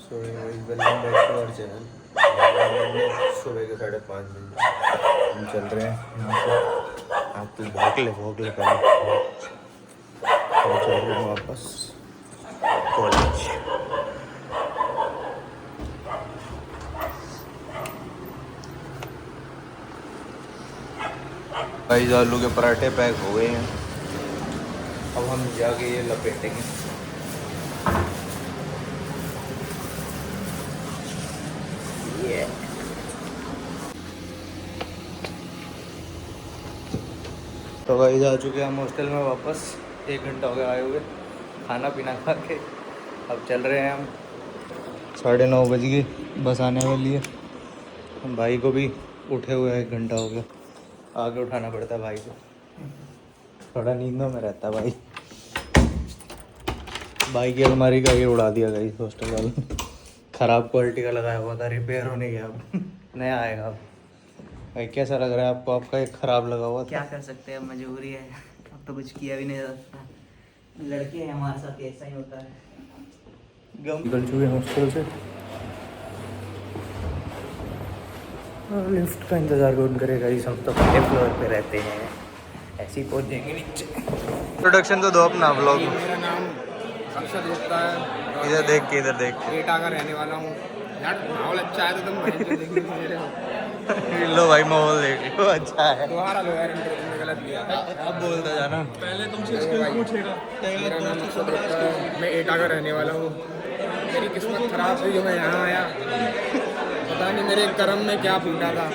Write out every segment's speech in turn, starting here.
So welcome back to our channel. सुबह के 5:30 बजे हम चल रहे हैं यहाँ से। आप तो भोगले पहले हम चल रहे हैं वापस कॉलेज। भाई आलू के पराठे पैक हो गए हैं, अब हम जाके ये लपेटेंगे। तो भाई जा चुके हैं हम हॉस्टल में वापस। 1 घंटा हो गया आए हुए, खाना पीना खा के अब चल रहे हैं हम। 9:30 बज गए, बस आने वाली है। हम भाई को भी उठे हुए 1 घंटा हो गया, आगे उठाना पड़ता है भाई को, थोड़ा नींदों में रहता है भाई। भाई की अलमारी का ये उड़ा दिया गई हॉस्टल वाले, ख़राब क्वालिटी का लगाया हुआ था, रिपेयर होने गया, अब नया आएगा। अब भाई कैसा लग रहा है आपको? आपका एक ख़राब लगा हुआ था। क्या कर सकते हैं, मजबूरी है, अब तो कुछ किया भी नहीं जा सकता। लड़के हैं हमारे साथ, ऐसा ही होता है। निकल चुके हैं हॉस्टल से, लिफ्ट का इंतज़ार कौन करेगा? इस हम तो पहले फ्लोर पे रहते हैं, ऐसे ही पहुँचेंगे नीचे। इंट्रोडक्शन तो दो अपना ब्लॉग। मेरा नाम अक्षर गुप्ता है, इधर देख के, इधर देख एटा का रहने वाला हूँ। यार माहौल अच्छा है तो तुम वहीं से देखने को मिले हो। के। लो भाई माहौल देख लो, अच्छा है। दोबारा लो यार, इंटरव्यू में गलत दिया। अब बोलता जाना। पहले तुमसे स्किल पूछेगा। मेरा नाम अक्षर गुप्ता है, मैं एटा का रहने वाला हूँ। मेरी किस्मत खराब थी जो मैं यहाँ आया, पता नहीं मेरे कर्म में क्या फूटा था।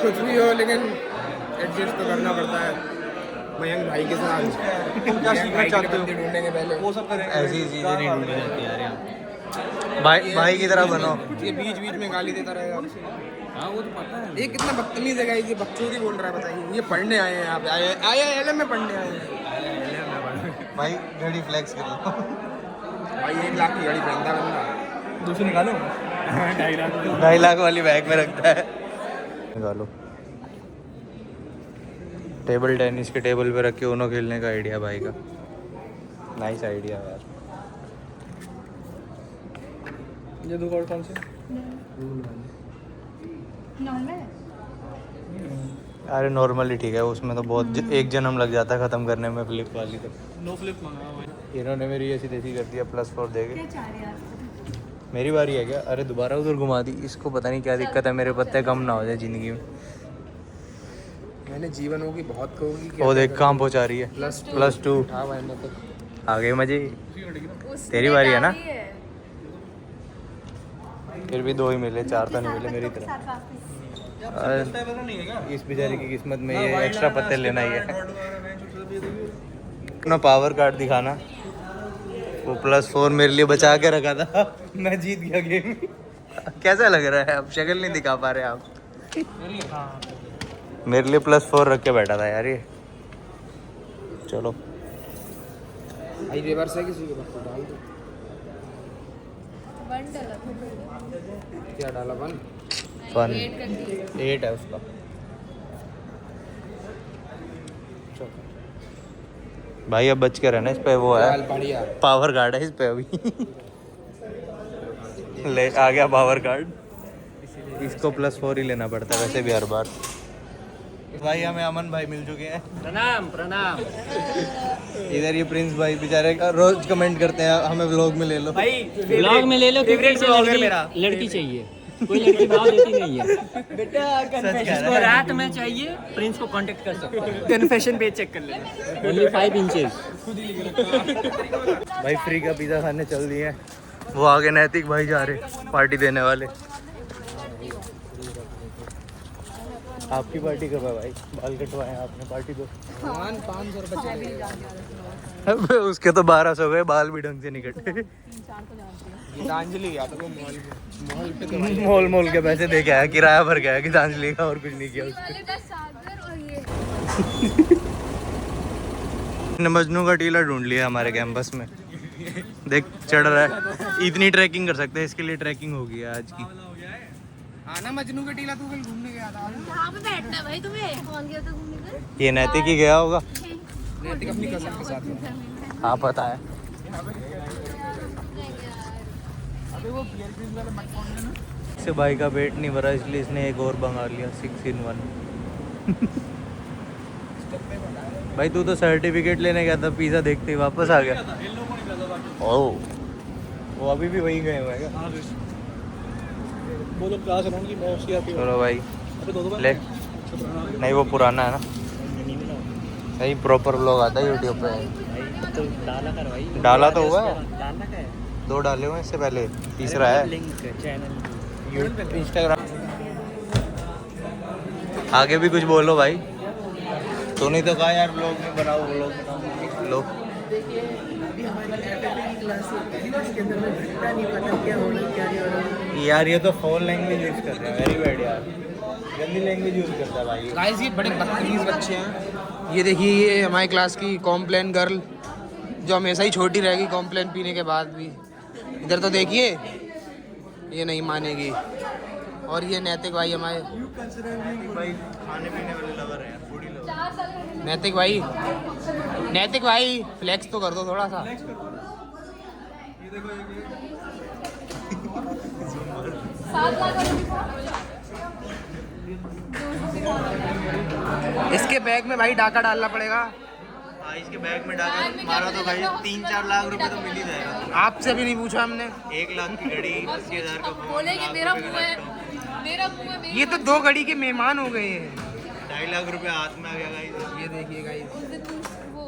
कुछ भी हो लेकिन एडजस्ट तो करना पड़ता है। मयंक भाई के साथ तुम क्या सीखना चाहते हो? ढूंढेंगे पहले, वो सब करेंगे। ऐसी चीज़ें नहीं ढूंढी जाती यार यहाँ। भाई की तरह बनो। ये बीच बीच में गाली देता रहेगा। हाँ वो तो पता है। ये कितना बदतमीज है, ये बच्चों की बोल रहा है, बताइए। ये पढ़ने आए हैं यहाँ पे, आए एलएम में पढ़ने आए हैं। भाई घड़ी फ्लेक्स कर लो भाई 1 लाख की घड़ी पहनता बंदा। दूसरी निकालो। 2.5 लाख वाली बैग में रखता है। निकालो। टेबल टेनिस के टेबल पे रख के उन्हों खेलने का आइडिया भाई का, नाइस आइडिया यार। ये दो कौन से? अरे नॉर्मल ही ठीक है, उसमें तो बहुत एक जन्म लग जाता है ख़त्म करने में। फ्लिप वाली तो नो फ्लिप मंगा भाई। इन्होंने मेरी ऐसी तैसी कर दिया, +4 देके। मेरी बारी है क्या? अरे दोबारा उधर घुमा दी। इसको पता नहीं क्या दिक्कत है, मेरे पत्ते कम ना हो जाए ज़िंदगी में। मैंने जीवनों की बहुत कहोगी। वो देख कहाँ पहुँचा रही है, +2। हाँ भाई मैं तो आ गई मजे। तेरी बारी है ना? फिर भी 2 ही मिले, 4 तो नहीं मिले मेरी तरह। इस बेचारे की किस्मत में ये एक्स्ट्रा पत्ते लेना ही है। अपना पावर कार्ड दिखाना। वो +4 मेरे लिए बचा के रखा था, मैं जीत गया गेम। कैसा लग रहा है? अब शक्ल नहीं दिखा पा रहे आप। मेरे लिए +4 रख के बैठा था यार ये। चलो भाई रिवर्स है, किसी के पास डाल दो। 1 डाला, क्या डाला? 1 8 है उसका। भाई अब बच के रहना, इस पे वो है बढ़िया पावर कार्ड है इस पे अभी। ले आ गया पावर कार्ड। इसको +4 ही लेना पड़ता है वैसे भी हर बार। भाई हमें अमन भाई मिल चुके हैं। प्रणाम प्रणाम। इधर ये प्रिंस भाई बेचारे का रोज कमेंट करते हैं हमें व्लॉग में ले लो। भाई ब्लॉग में ले लो, लड़की चाहिए, कोई लड़की भाव देती नहीं है बेटा। जिसको रात में चाहिए प्रिंस को कांटेक्ट कर सकते हैं। कन्फेशन पेज चेक कर लेना, ओनली 5 इंचेस। भाई फ्री का पिज़्ज़ा खाने चल दिए हैं। वो आगे नैतिक भाई जा रहे पार्टी देने वाले। आपकी पार्टी कब है भाई? बाल कटवाए आपने, पार्टी दो। 500 रुपये चले। अबे उसके तो 1200 गए, बाल भी ढंग से नहीं कटे। गीतांजलि गया था वो मॉल पे तो मोल के पैसे दे के आया, किराया भर गया गीतांजलि का, और कुछ नहीं किया उसने। मजनू का टीला ढूंढ लिया हमारे कैंपस में। देख चढ़ रहा है, इतनी ट्रैकिंग कर सकते हैं, इसके लिए ट्रैकिंग होगी आज की। आना मजनू का टीला, तू कल घूमने गया था। कहाँ पे बैठना है भाई तुम्हें? कौन गया था घूमने को? ये नैतिक ही गया होगा। नैतिक अपनी कजन के साथ। हाँ पता है। इससे भाई का पेट नहीं भरा इसलिए इसने एक और मंगा लिया 6 in 1। भाई तू तो सर्टिफिकेट लेने गया था, पिज़्ज़ा देखते ही वापस आ गया। ओह वो अभी भी वहीं गए हुए हैं क्या? बोलो क्लास अराउंड की बहुत सी आती है। चलो भाई अबे ले। नहीं वो पुराना है ना, सही प्रॉपर व्लॉग आता है यूट्यूब पे। तो डाला कर भाई, डाला तो हुआ है, डालना क्या है? 2 डाले हुए हैं इससे पहले, तीसरा है लिंक चैनल। इंस्टाग्राम। आगे भी कुछ बोलो भाई, तूने तो कहा यार व्लॉग में बनाओ, व्लॉग बनाओ लो। यार ये तो फोन लैंग्वेज यूज कर रहे हैं, वेरी बैड यार, गंदी लैंग्वेज यूज करता है भाई। गाइस ये बड़े बदतमीज बच्चे हैं। ये देखिए ये हमारी क्लास की कॉम्प्लेन गर्ल जो हमेशा ही छोटी रहेगी कॉम्प्लेन पीने के बाद भी। इधर तो देखिए ये नहीं मानेगी। और ये नैतिक भाई हमारे, भाई खाने पीने वाले लवर हैं, फूडी लवर। नैतिक भाई फ्लेक्स तो कर दो थोड़ा सा। इसके बैग में भाई डाका डालना पड़ेगा। हाँ इसके बैग में डाका मारा तो भाई 3-4 लाख रुपए तो मिल ही जाएगा। आपसे भी नहीं पूछा हमने। 1 लाख की घड़ी, 80,000 का फोन, बोले कि लाख मेरा रुपए मुंह का है, लैपटॉप। मेरा मुंह है, मेरी ये तो 2 घड़ी के मेहमान हो गए हैं। 2.5 लाख रुपए हाथ में आ गया गाइस। ये देखिए गाइस, उस दिन तू वो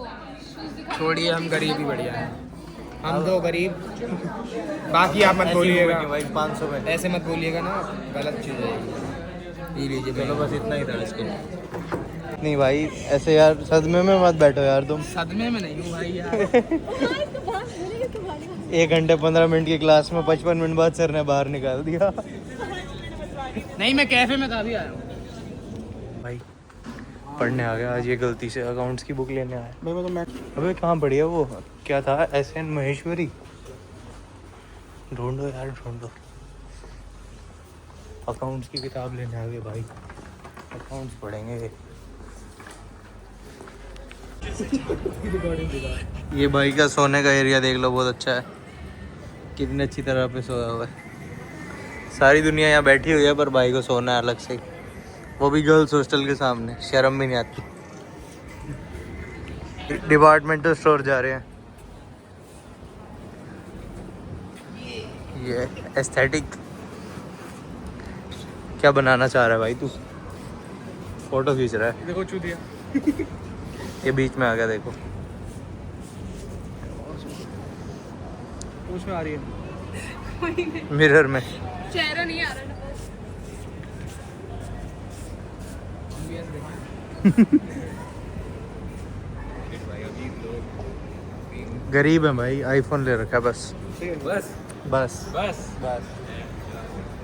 शूज दिखा। छोड़िए हम गरीब ही बढ़िया है। हम तो गरीब, बाकी आप मत बोलिएगा भाई 500 में ऐसे मत बोलिएगा ना, गलत चीज़ है ये लीजिए। चलो बस इतना ही था इसके। नहीं भाई ऐसे यार सदमे में मत बैठो यार तुम। सदमे में नहीं हूँ भाई यार। 1 घंटे 15 मिनट की क्लास में 55 मिनट बाद सर ने बाहर निकाल दिया। नहीं मैं कैफे में काफ़ी आया हूँ भाई पढ़ने आ गया आज, ये गलती से अकाउंट्स की बुक लेने आया। अबे कहाँ पढ़ी है वो, क्या था, SN महेश्वरी। ढूंढो यार ढूंढो। अकाउंट्स की किताब लेने आ गए भाई, अकाउंट्स पढ़ेंगे। ये भाई का सोने का एरिया देख लो, बहुत अच्छा है, कितनी अच्छी तरह पे सोया हुआ है। सारी दुनिया यहाँ बैठी हुई है पर भाई को सोना है अलग से, वो भी गर्ल्स हॉस्टल के सामने, शर्म भी नहीं आती। डिपार्टमेंटल स्टोर जा रहे हैं। ये एस्थेटिक क्या बनाना चाह रहा है भाई तू? फोटो खींच रहा है, देखो चूतिया। ये बीच में आ गया देखो। उसमें आ रही है मिरर में। चेहरा नहीं आ रहा। गरीब है भाई, आईफोन ले रखा है बस बस बस बस बस।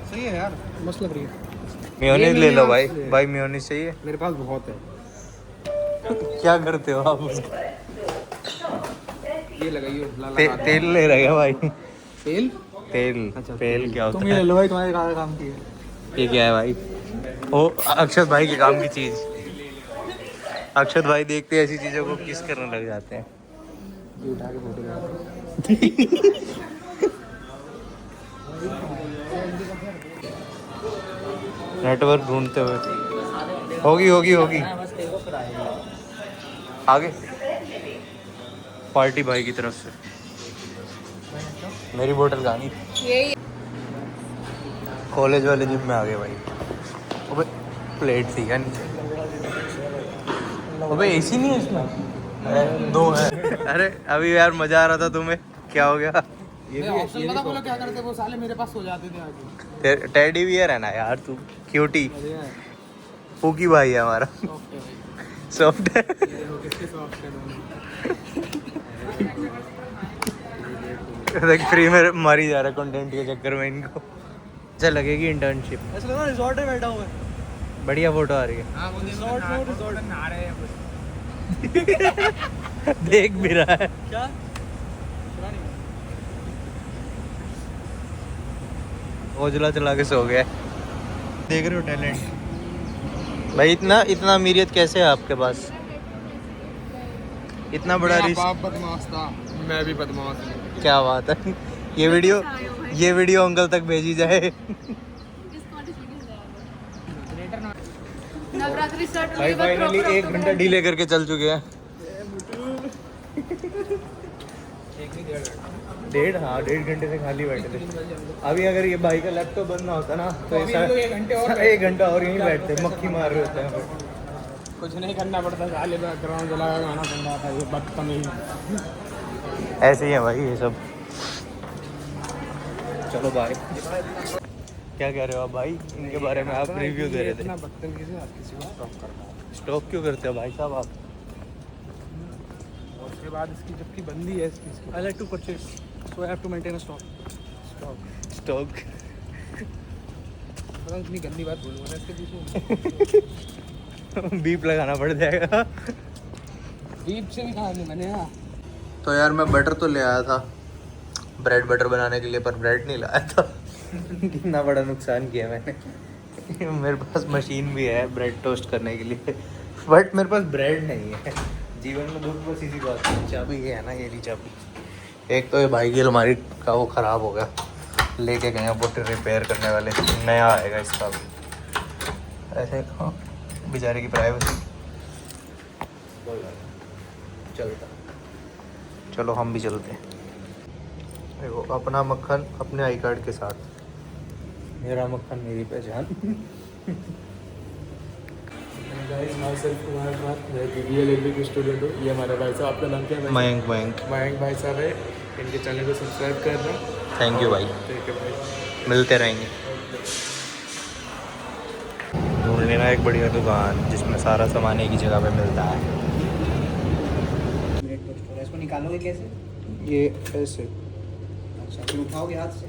सही है यार, मस्त लग रही है। मेयोनीज ले लो भाई, आपसे- भाई मेयोनीज चाहिए। मेरे पास बहुत है। क्या करते हो आप उसको? ये लगाइए तेल ले रहे हैं भाई, तेल। तेल। तेल क्या होता है? लो भाई, तुम्हारे काम की है। ये क्या है भाई? ओ अक्षत भाई के काम की चीज। अक्षत भाई देखते हैं ऐसी चीजों को किस करने लग जाते हैं। उठा के फोटो नेटवर्क ढूंढते हुए होगी होगी होगी आगे। पार्टी भाई की तरफ से मेरी बोतल कहाँ गई? कॉलेज वाले जिम में आ गए भाई। अबे प्लेट थी क्या नीचे? अबे एसी नहीं है इसमें? 2 है। अरे अभी यार मजा आ रहा था तुम्हें, क्या हो गया? पता बोला क्या करते वो साले मेरे पास सो जाते थे आके। टेडी बियर है ना यार तू, क्यूटी। फूकी भाई है हमारा, सॉफ्ट है। देख फ्री में मारी जा रहा है कंटेंट के चक्कर में इनको। अच्छा लगेगी इंटर्नशिप, ऐसा लगा रिजॉर्ट में बैठा हुआ है। बढ़िया फोटो आ रही है। हां वो रिजॉर्ट में नहा रहे हैं कुछ। देख भी रहा है क्या? ओजला चला के सो गया। देख रहे हो टैलेंट भाई, इतना अमीरियत कैसे है आपके पास? इतना बड़ा रिस्क। बाप बदमाश था, मैं भी बदमाश हूं। क्या बात है, ये वीडियो अंकल तक भेजी जाए। नवरात्रि स्टार्ट भाई फाइनली 1 घंटा डीले करके चल चुके हैं। 1.5 घंटे से खाली बैठे थे। अभी अगर ये भाई का लैपटॉप बंद ना होता ना तो 1 घंटा और यहीं बैठते, मक्खी मार रहे होते हैं। कुछ नहीं करना पड़ता, साले बैकग्राउंड जला गाना सुन रहा था, ये बदतमीज। ऐसे ही है भाई ये सब। चलो भाई, क्या कह रहे हो आप भाई? इनके बारे में आप रिव्यू दे रहे थे। इतना बदतमीजी आप किसी को स्टॉप करना है। स्टॉप क्यों करते हो भाई साहब आप? और उसके बाद इसकी जबकि बंदी है इसकी, I like to purchase, so I have to maintain a stock. Stock पता इतनी गंदी बात बोलूँगा ना इसके बीच में। बीप लगाना पड़ जाएगा। बीप से भी कहा नहीं मैंने यार। तो यार मैं बटर तो ले आया था ब्रेड बटर बनाने के लिए, पर ब्रेड नहीं लाया था। कितना बड़ा नुकसान किया मैंने। मेरे पास मशीन भी है ब्रेड टोस्ट करने के लिए, बट मेरे पास ब्रेड नहीं है। जीवन में दुख बस इसी बात की। चाबी ये है ना, ये ली चाबी। एक तो ये भाई की अलमारी का वो ख़राब हो गया, लेके गए हैं वो रिपेयर करने वाले, नया आएगा इसका भी। ऐसे हाँ, बेचारे की प्राइवेसी। चलता, चलो हम भी चलते हैं। देखो अपना मक्खन अपने आई कार्ड के साथ, मेरा मक्खन मेरी पहचान। Guys my self Kumar Kumar, मैं बीबीए लेवल के स्टूडेंट हूँ। ये हमारा भाई साहब, आपका नाम क्या है? मयंक मयंक मयंक भाई साहब है, इनके चैनल को सब्सक्राइब करना। थैंक यू भाई, ठीक है भाई, मिलते रहेंगे। ढूंढ लेना एक बढ़िया दुकान जिसमें सारा सामान एक ही जगह पे मिलता है। इसको निकालोगे कैसे? ये ऐसे अच्छा, फिर उठाओगे हाथ से?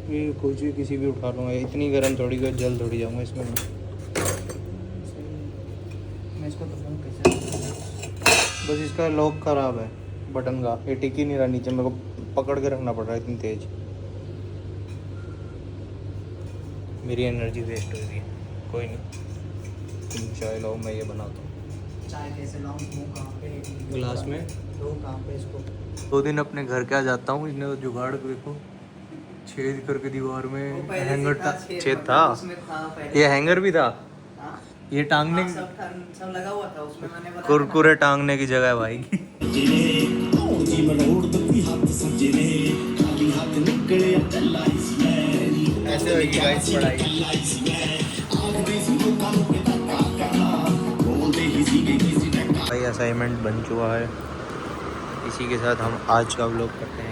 ये कुछ भी किसी भी उठा लूँगा, इतनी गर्म थोड़ी कर जल थोड़ी जाऊँगा इसमें। मैं इसको तो कैसे? बस इसका लॉक ख़राब है बटन का, ये टिक ही नहीं रहा नीचे, मेरे को पकड़ के रखना पड़ रहा है इतनी तेज। मेरी एनर्जी वेस्ट हो रही है। कोई नहीं, तुम चाय लाओ, मैं ये बनाता हूँ। चाय कैसे लाऊं? मुँह कहाँ पे? गिलास में दो कहाँ पे इसको? 2 दिन अपने घर क्या जाता हूँ, इसने तो जुगाड़ देखो, छेद करके दीवार में हैंगर छेद था। उसमें था पहले। ये हैंगर भी था, हाँ? ये टांगने हाँ, सब लगा हुआ था उसमें, मैंने बताया। कुरकुरे टांगने की जगह है भाई। ऐसे होगी गाइस पढ़ाई। भाई असाइनमेंट बन चुका है, इसी के साथ हम आज का व्लॉग करते हैं।